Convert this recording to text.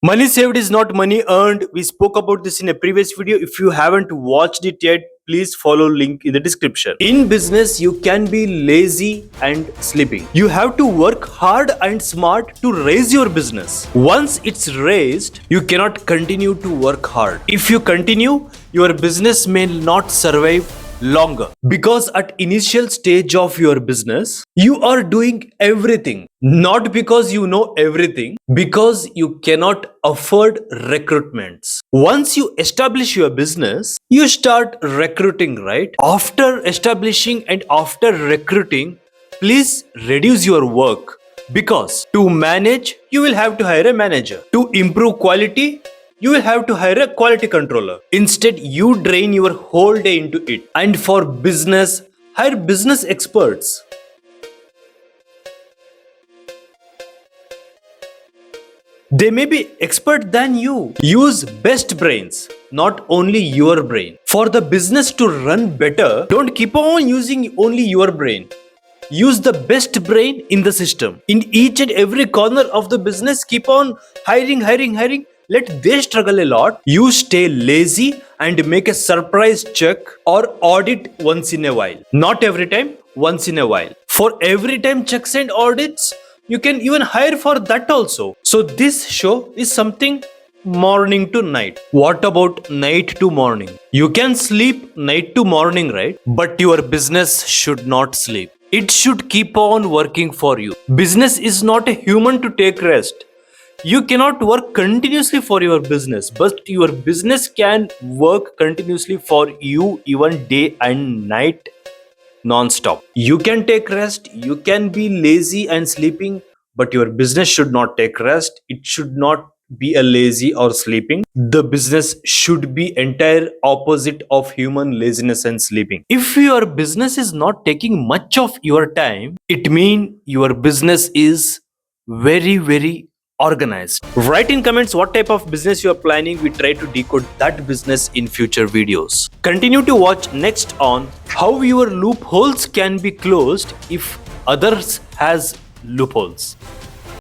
Money saved is not money earned. We spoke about this in a previous video. If you haven't watched it yet, please follow link in the description. In business, you can be lazy and sleeping. You have to work hard and smart to raise your business. Once it's raised, you cannot continue to work hard. If you continue, your business may not survive longer, because at initial stage of your business you are doing everything, not because you know everything, because you cannot afford recruitments. Once you establish your business, you start recruiting, right? After establishing and after recruiting, please reduce your work, because to manage you will have to hire a manager. To improve quality, you will have to hire a quality controller. Instead, you drain your whole day into it. And for business, hire business experts. They may be expert than you. Use best brains, not only your brain. For the business to run better, don't keep on using only your brain. Use the best brain in the system. In each and every corner of the business, keep on hiring. Let they struggle a lot. You stay lazy and make a surprise check or audit once in a while. Not every time, once in a while. For every time checks and audits, you can even hire for that also. So this show is something morning to night. What about night to morning? You can sleep night to morning, right? But your business should not sleep. It should keep on working for you. Business is not a human to take rest. You cannot work continuously for your business, but your business can work continuously for you even day and night, non-stop. You can take rest, you can be lazy and sleeping, but your business should not take rest. It should not be a lazy or sleeping. The business should be entire opposite of human laziness and sleeping. If your business is not taking much of your time, it means your business is very organized. Write in comments what type of business you are planning. We try to decode that business in future videos. Continue to watch next on how your loopholes can be closed if others has loopholes.